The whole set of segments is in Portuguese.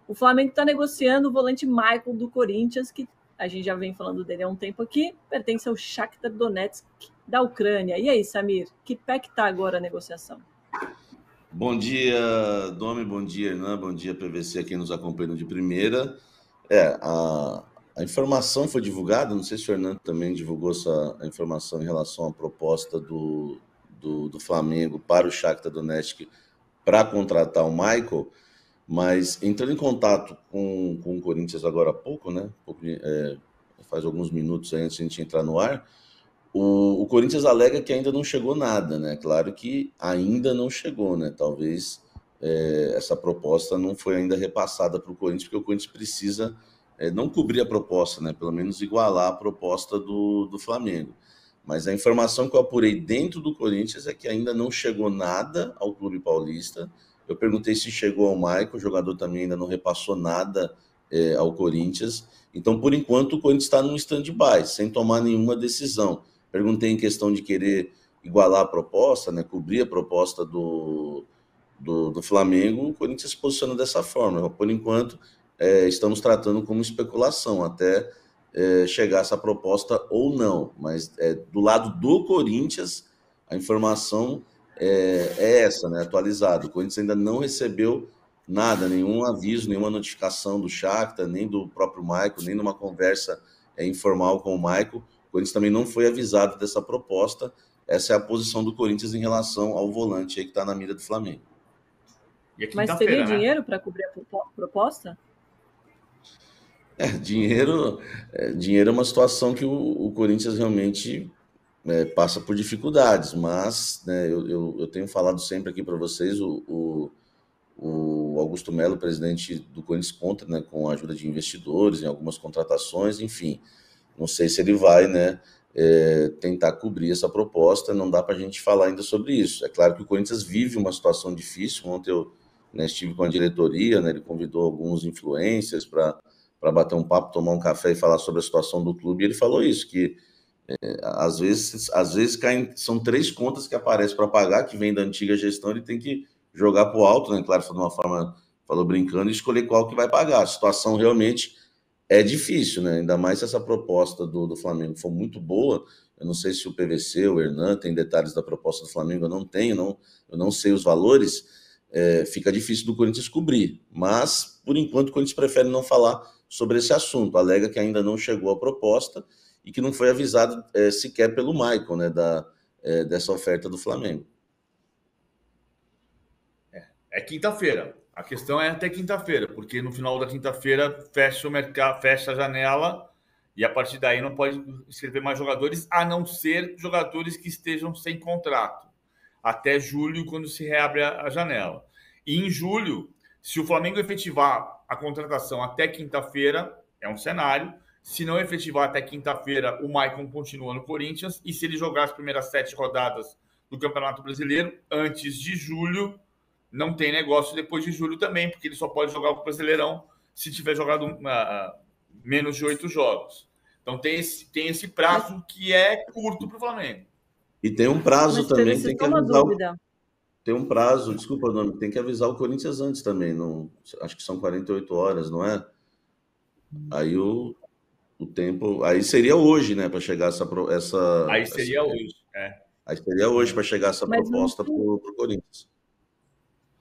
O Flamengo está negociando o volante Michael do Corinthians, que a gente já vem falando dele há um tempo aqui, pertence ao Shakhtar Donetsk da Ucrânia. E aí, Samir, que pé que está agora a negociação? Bom dia, Domi, bom dia, Hernan, bom dia, PVC, aqui nos acompanhando de primeira. A informação foi divulgada, não sei se o Hernan também divulgou a informação em relação à proposta do Flamengo para o Shakhtar Donetsk para contratar o Michael, mas entrando em contato com o Corinthians agora há pouco, né? Faz alguns minutos aí antes de a gente entrar no ar, o Corinthians alega que ainda não chegou nada, né? Claro que ainda não chegou, né? Talvez essa proposta não foi ainda repassada para o Corinthians, porque o Corinthians precisa não cobrir a proposta, né? Pelo menos igualar a proposta do Flamengo. Mas a informação que eu apurei dentro do Corinthians é que ainda não chegou nada ao Clube Paulista. Eu perguntei se chegou ao Maicon, o jogador também ainda não repassou nada ao Corinthians. Então, por enquanto, o Corinthians está num stand-by, sem tomar nenhuma decisão. Perguntei em questão de querer igualar a proposta, né, cobrir a proposta do Flamengo, o Corinthians se posiciona dessa forma. Por enquanto, estamos tratando como especulação, até chegar essa proposta ou não. Mas do lado do Corinthians, a informação é essa, né, atualizada. O Corinthians ainda não recebeu nada, nenhum aviso, nenhuma notificação do Shakhtar, nem do próprio Michael, nem numa conversa informal com o Michael. O Corinthians também não foi avisado dessa proposta. Essa é a posição do Corinthians em relação ao volante aí que está na mira do Flamengo. Mas teria dinheiro para cobrir a proposta? Dinheiro é uma situação que o Corinthians realmente passa por dificuldades, mas né, eu tenho falado sempre aqui para vocês, o Augusto Melo, presidente do Corinthians, conta, né, com a ajuda de investidores em algumas contratações, enfim. Não sei se ele vai, né, tentar cobrir essa proposta, não dá para a gente falar ainda sobre isso. É claro que o Corinthians vive uma situação difícil. Ontem eu estive com a diretoria, né, ele convidou alguns influencers para bater um papo, tomar um café e falar sobre a situação do clube, e ele falou isso, que às vezes são 3 contas que aparecem para pagar, que vem da antiga gestão, ele tem que jogar para o alto, né, claro, de uma forma, falou brincando, e escolher qual que vai pagar. A situação realmente é difícil, né? Ainda mais se essa proposta do Flamengo for muito boa. Eu não sei se o PVC, o Hernan, tem detalhes da proposta do Flamengo, eu não tenho, eu não sei os valores. Fica difícil do Corinthians cobrir. Mas, por enquanto, o Corinthians prefere não falar sobre esse assunto. Alega que ainda não chegou a proposta e que não foi avisado sequer pelo Michael, né, dessa oferta do Flamengo. É quinta-feira. A questão é até quinta-feira, porque no final da quinta-feira fecha o mercado, fecha a janela e a partir daí não pode inscrever mais jogadores, a não ser jogadores que estejam sem contrato até julho, quando se reabre a janela. E em julho, se o Flamengo efetivar a contratação até quinta-feira, é um cenário. Se não efetivar até quinta-feira, o Maicon continua no Corinthians, e se ele jogar as primeiras 7 rodadas do Campeonato Brasileiro antes de julho, não tem negócio depois de julho também, porque ele só pode jogar o Brasileirão se tiver jogado menos de 8 jogos. Então tem esse prazo que é curto para o Flamengo. E tem um prazo também, tem que avisar. Tem um prazo, desculpa o nome, tem que avisar o Corinthians antes também. Não, acho que são 48 horas, não é? Aí o tempo. Aí seria hoje, né, para chegar Aí seria hoje. Aí seria hoje para chegar essa proposta para o Corinthians.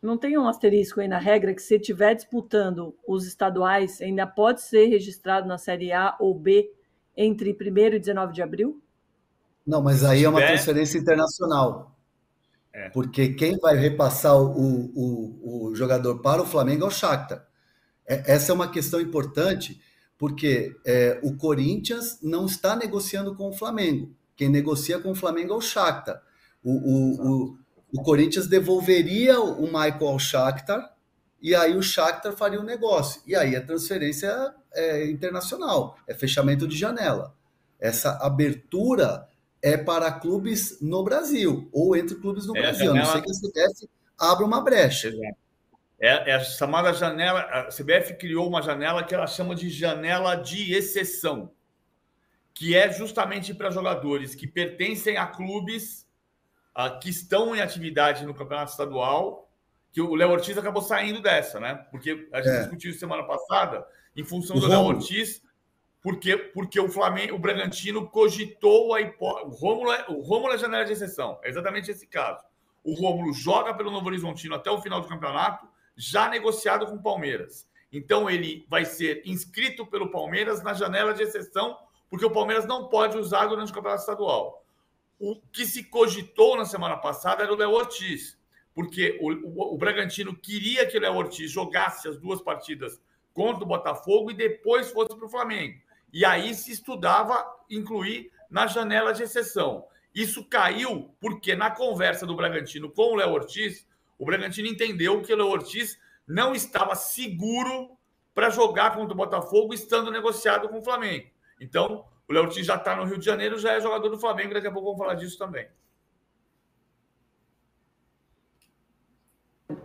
Não tem um asterisco aí na regra que se estiver disputando os estaduais, ainda pode ser registrado na Série A ou B entre 1º e 19 de abril? Não, mas aí é uma transferência internacional. Porque quem vai repassar o jogador para o Flamengo é o Shakhtar. Essa é uma questão importante, porque o Corinthians não está negociando com o Flamengo. Quem negocia com o Flamengo é o Shakhtar. O Corinthians devolveria o Michael ao Shakhtar e aí o Shakhtar faria o negócio. E aí a transferência é internacional, é fechamento de janela. Essa abertura é para clubes no Brasil, ou entre clubes no Brasil. A não ser que a CBF abra uma brecha. É a chamada janela. A CBF criou uma janela que ela chama de janela de exceção, que é justamente para jogadores que pertencem a clubes que estão em atividade no campeonato estadual que o Léo Ortiz acabou saindo dessa, né? Porque a gente discutiu semana passada em função do Léo Ortiz, porque o Flamengo, o Bragantino cogitou a hipótese. O Rômulo é janela de exceção, é exatamente esse caso. O Rômulo joga pelo Novo Horizontino até o final do campeonato, já negociado com o Palmeiras. Então ele vai ser inscrito pelo Palmeiras na janela de exceção, porque o Palmeiras não pode usar durante o campeonato estadual. O que se cogitou na semana passada era o Léo Ortiz, porque o Bragantino queria que o Léo Ortiz jogasse as 2 partidas contra o Botafogo e depois fosse para o Flamengo. E aí se estudava incluir na janela de exceção. Isso caiu porque na conversa do Bragantino com o Léo Ortiz, o Bragantino entendeu que o Léo Ortiz não estava seguro para jogar contra o Botafogo estando negociado com o Flamengo. Então, o Léo Ortiz já está no Rio de Janeiro, já é jogador do Flamengo, daqui a pouco vamos falar disso também.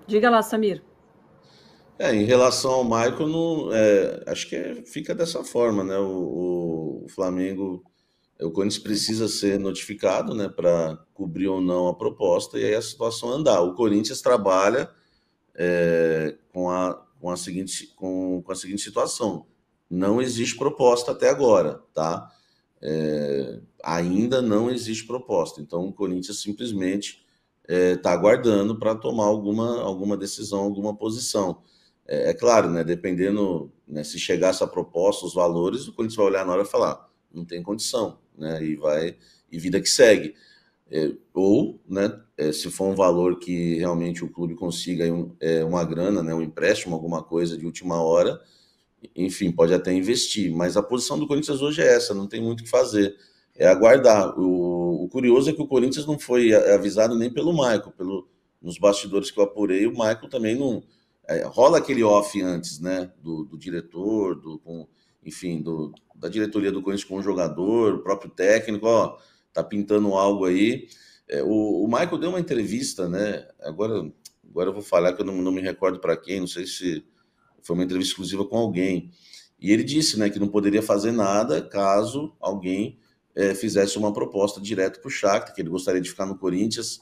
Diga lá, Samir. Em relação ao Michael, acho que fica dessa forma, né? O Flamengo, o Corinthians precisa ser notificado, né, para cobrir ou não a proposta e aí a situação andar. O Corinthians trabalha com a seguinte situação: não existe proposta até agora, tá? Ainda não existe proposta. Então o Corinthians simplesmente está aguardando para tomar alguma decisão, alguma posição. É claro, né? Dependendo, né, se chegar essa proposta, os valores, o Corinthians vai olhar na hora e falar, não tem condição, né? E vida que segue. Ou, né, se for um valor que realmente o clube consiga uma grana, né, um empréstimo, alguma coisa de última hora, enfim, pode até investir. Mas a posição do Corinthians hoje é essa, não tem muito o que fazer. É aguardar. O curioso é que o Corinthians não foi avisado nem pelo Michael. Nos bastidores que eu apurei, o Michael também não... rola aquele off antes, né, do diretor, enfim, da diretoria do Corinthians com o jogador, o próprio técnico, tá pintando algo aí. O Michael deu uma entrevista, né, agora eu vou falar que eu não me recordo para quem, não sei se foi uma entrevista exclusiva com alguém, e ele disse, né, que não poderia fazer nada caso alguém fizesse uma proposta direto para o Shakhtar, que ele gostaria de ficar no Corinthians.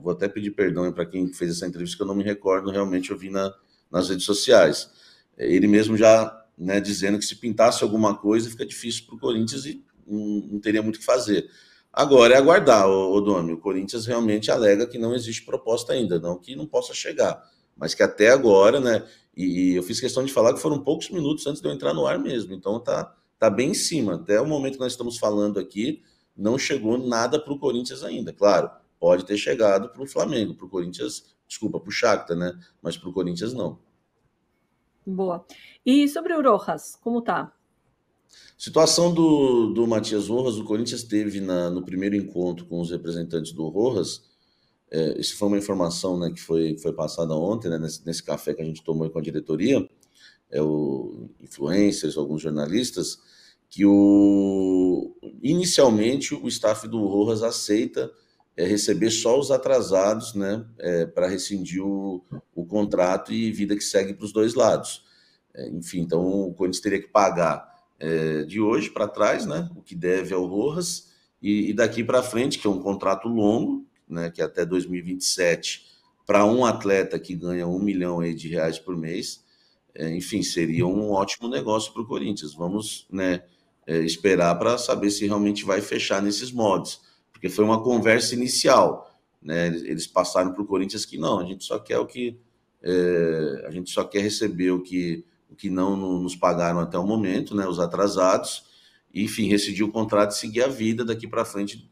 Vou até pedir perdão para quem fez essa entrevista, que eu não me recordo, realmente eu vi nas redes sociais. Ele mesmo já, né, dizendo que se pintasse alguma coisa fica difícil para o Corinthians e não teria muito o que fazer. Agora é aguardar, Domi. O Corinthians realmente alega que não existe proposta ainda, não que não possa chegar, mas que até agora, né, e eu fiz questão de falar que foram poucos minutos antes de eu entrar no ar mesmo, então tá bem em cima. Até o momento que nós estamos falando aqui, não chegou nada para o Corinthians ainda. Claro, pode ter chegado para o Flamengo, para o Corinthians, desculpa, para o Shakhtar, né? Mas para o Corinthians não. Boa. E sobre o Rojas, como tá? Situação do Matias Rojas, o Corinthians teve no primeiro encontro com os representantes do Rojas. Isso foi uma informação, né, que foi passada ontem, né, nesse café que a gente tomou com a diretoria, influencers, alguns jornalistas, que inicialmente o staff do Rojas aceita receber só os atrasados, né, para rescindir o contrato e vida que segue para os dois lados. Enfim, então o Corinthians teria que pagar de hoje para trás, né, o que deve ao Rojas, e daqui para frente, que é um contrato longo, né, que é até 2027, para um atleta que ganha R$1 milhão de reais por mês, enfim, seria um ótimo negócio para o Corinthians. Vamos, né, esperar para saber se realmente vai fechar nesses moldes, porque foi uma conversa inicial, né? Eles passaram para o Corinthians que não, a gente só quer a gente só quer receber o que não nos pagaram até o momento, né, os atrasados, e, enfim, rescindir o contrato e seguir a vida daqui para frente.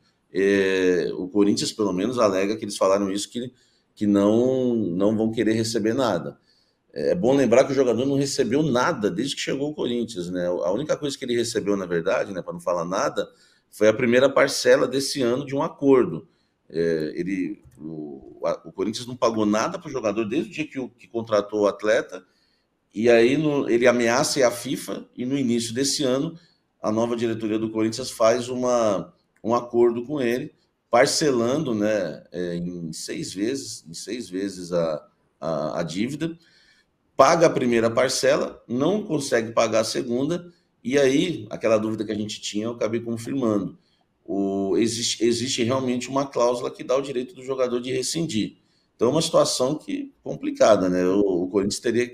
O Corinthians, pelo menos, alega que eles falaram isso, que não vão querer receber nada. É bom lembrar que o jogador não recebeu nada desde que chegou o Corinthians, né? A única coisa que ele recebeu, na verdade, né, para não falar nada, foi a primeira parcela desse ano de um acordo. O Corinthians não pagou nada para o jogador desde o dia que contratou o atleta, e aí ele ameaça a FIFA, e no início desse ano, a nova diretoria do Corinthians faz um acordo com ele, parcelando, né, em 6 vezes a dívida, paga a primeira parcela, não consegue pagar a segunda, e aí, aquela dúvida que a gente tinha, eu acabei confirmando. Existe realmente uma cláusula que dá o direito do jogador de rescindir. Então é uma situação complicada, né? O Corinthians teria,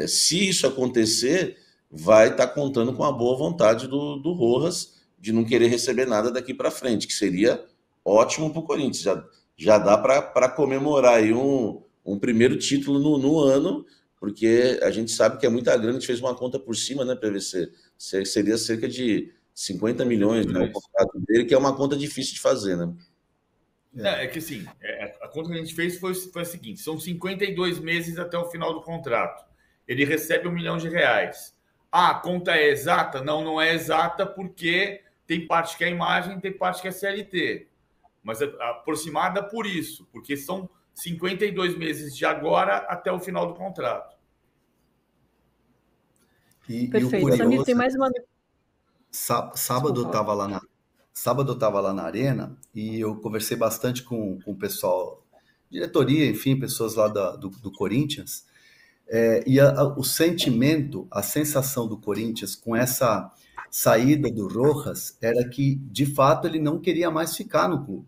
se isso acontecer, vai estar contando com a boa vontade do Rojas de não querer receber nada daqui para frente, que seria ótimo para o Corinthians. Já dá para comemorar aí um primeiro título no ano, porque a gente sabe que é muita grana. A gente fez uma conta por cima, né, PVC? Seria cerca de 50 milhões, né, o contrato dele, que é uma conta difícil de fazer, né? É que assim, a conta que a gente fez foi a seguinte: são 52 meses até o final do contrato. Ele recebe R$1 milhão. A conta é exata? Não é exata, porque tem parte que é imagem, tem parte que é CLT. Mas é aproximada por isso, porque são 52 meses de agora até o final do contrato. Perfeito. E Samir, tem mais uma... Sábado eu estava lá na Arena e eu conversei bastante com o pessoal, diretoria, enfim, pessoas lá do Corinthians, e o sentimento, a sensação do Corinthians com essa saída do Rojas era que, de fato, ele não queria mais ficar no clube.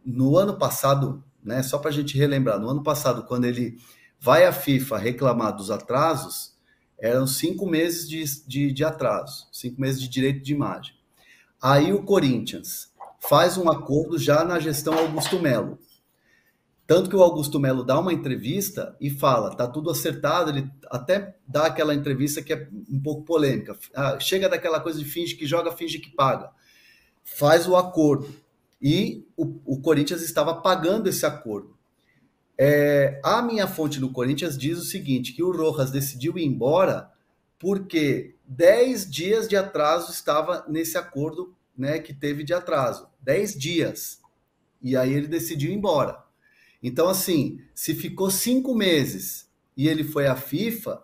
No ano passado, né, só para a gente relembrar, no ano passado, quando ele vai à FIFA reclamar dos atrasos, eram 5 meses de atraso, 5 meses de direito de imagem. Aí o Corinthians faz um acordo já na gestão Augusto Melo. Tanto que o Augusto Melo dá uma entrevista e fala, tá tudo acertado, ele até dá aquela entrevista que é um pouco polêmica. Chega daquela coisa de finge que joga, finge que paga. Faz o acordo. E o Corinthians estava pagando esse acordo. A minha fonte do Corinthians diz o seguinte, que o Rojas decidiu ir embora porque 10 dias de atraso estava nesse acordo, né, que teve de atraso. 10 dias. E aí ele decidiu ir embora. Então, assim, se ficou 5 meses e ele foi à FIFA,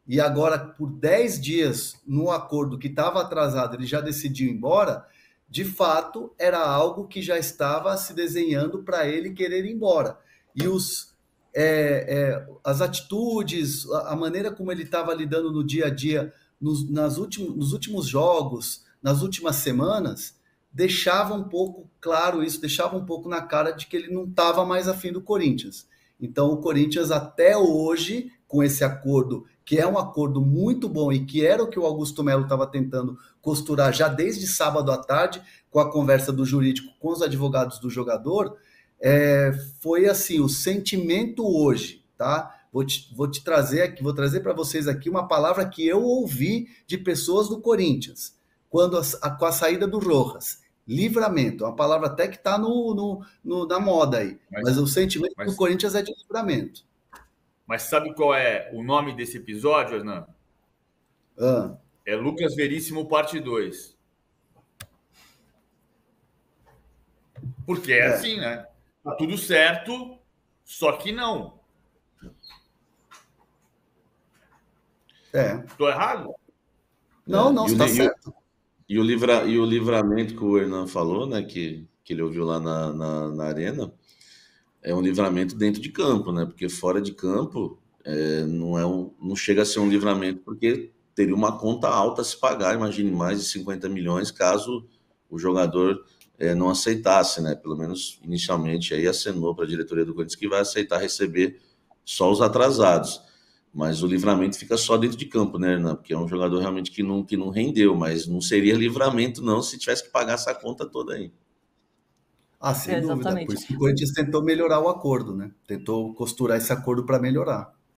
e agora por 10 dias no acordo que estava atrasado ele já decidiu ir embora, de fato era algo que já estava se desenhando para ele querer ir embora. E as atitudes, a maneira como ele estava lidando no dia a dia, nos últimos jogos, nas últimas semanas, deixava um pouco claro isso, deixava um pouco na cara de que ele não estava mais afim do Corinthians. Então o Corinthians até hoje, com esse acordo, que é um acordo muito bom e que era o que o Augusto Melo estava tentando costurar já desde sábado à tarde, com a conversa do jurídico com os advogados do jogador, foi assim, o sentimento hoje, tá? Vou trazer para vocês aqui uma palavra que eu ouvi de pessoas do Corinthians, com a saída do Rojas. Livramento, é uma palavra até que está na moda aí, mas o sentimento do Corinthians é de livramento. Mas sabe qual é o nome desse episódio, Hernan? É Lucas Veríssimo, parte 2. Porque é assim, né? Tá tudo certo, só que não. Tô errado? Não, está certo. E o livramento que o Hernan falou, né, que ele ouviu lá na Arena, é um livramento dentro de campo, né? Porque fora de campo não chega a ser um livramento, porque teria uma conta alta a se pagar, imagine, mais de 50 milhões, caso o jogador não aceitasse, né? Pelo menos inicialmente aí acenou para a diretoria do Corinthians que vai aceitar receber só os atrasados. Mas o livramento fica só dentro de campo, né, Hernan? Porque é um jogador realmente que não rendeu, mas não seria livramento, não, se tivesse que pagar essa conta toda aí. Sem dúvida. Por isso que o Corinthians tentou melhorar o acordo, né? Tentou costurar esse acordo para melhorar.